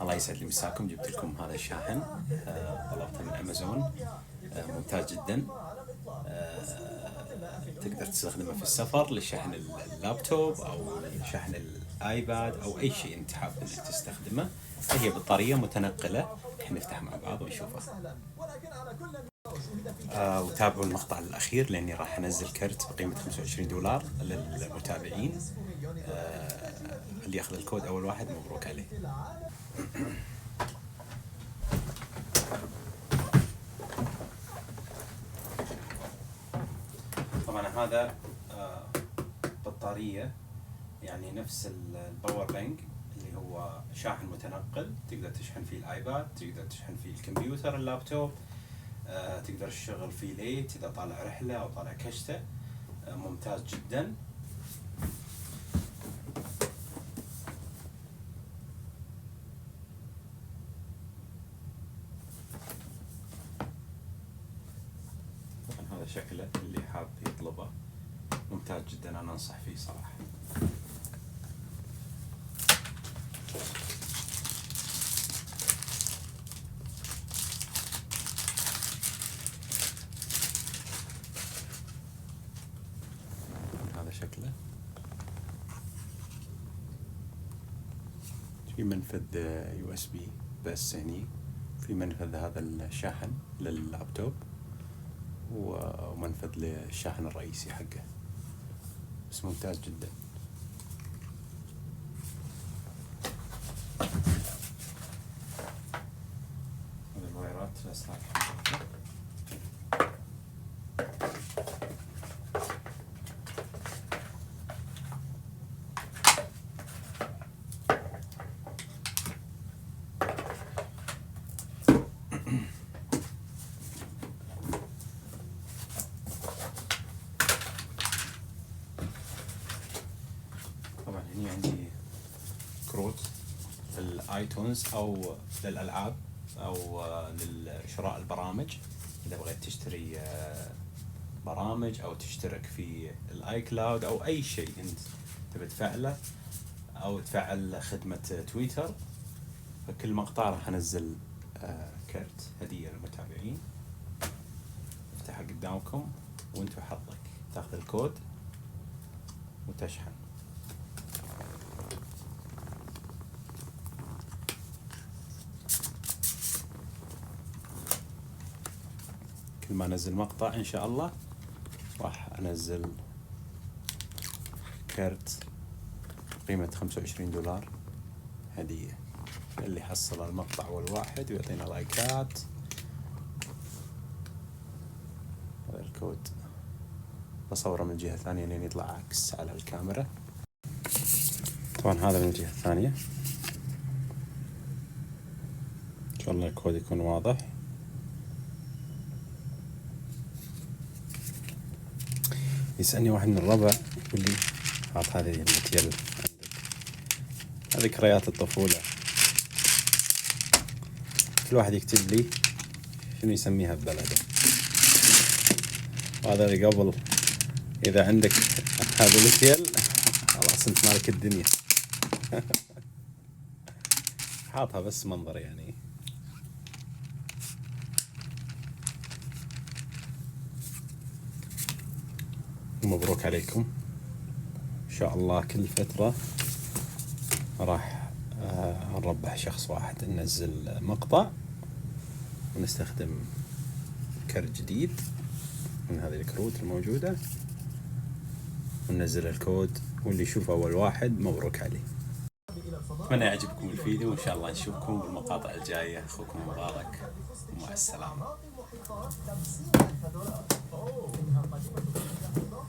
الله يسعد لي مساكم. جبت لكم هذا الشاحن، طلبته من امازون. ممتاز جدا. تقدر تستخدمه في السفر لشحن اللابتوب او شحن الايباد او اي شيء انت حاب انك تستخدمه. هي بطارية متنقلة. نفتح مع بعض ونشوفها. وتابعوا المقطع الأخير لأني راح أنزل كرت بقيمة $25 للمتابعين. اللي ياخذ الكود أول واحد مبروك عليه. طبعا هذا بطارية، يعني نفس الباور بانك اللي هو شاحن متنقل. تقدر تشحن فيه الايباد، تقدر تشحن فيه الكمبيوتر، اللابتوب، تقدر تشغل فيه ليت اذا طالع رحلة او طالع كشتة. ممتاز جدا. هذا شكله اللي حاب يطلبه ممتاز جدا، انا انصح فيه صراحة. هذا شكله. في منفذ USB بس هني، في منفذ هذا الشاحن لللابتوب، ومنفذ للشاحن الرئيسي حقه. بس ممتاز جدا. هذه الوايرات الأسلاك حقتها. طبعا هني عندي كروت للايتونز او للالعاب او لشراء البرامج. اذا بغيت تشتري برامج او تشترك في الاي كلاود او اي شيء انت تبي تفعله، او تفعل خدمة تويتر، فكل مقطع راح انزل كرت هدية للمتابعين. افتحها قدامكم وانتو حظك، تاخذ الكود وتشحن. كل ما انزل مقطع ان شاء الله راح انزل كرت قيمة $25 هدية اللي حصل المقطع والواحد ويعطينا لايكات. هذا الكود بصوره من الجهة الثانية لين يطلع عكس على الكاميرا. طبعا هذا من الجهة الثانية. ان شاء الله الكود يكون واضح. يسألني واحد من الربع يقول لي حاط هذه الماتيريال عندك، ذكريات الطفولة. كل واحد يكتب لي شنو يسميها ببلده. وهذا اللي قبل، إذا عندك هذا الماتيريال خلاص أنت مالك الدنيا. حاطها بس منظر يعني. مبروك عليكم. إن شاء الله كل فترة راح نربح شخص واحد، ننزل مقطع ونستخدم كرت جديد من هذه الكروت الموجودة، وننزل الكود، واللي يشوف أول واحد مبروك عليه. أتمنى يعجبكم الفيديو، وإن شاء الله نشوفكم بالمقاطع الجاية. أخوكم مبارك، ومع السلامة.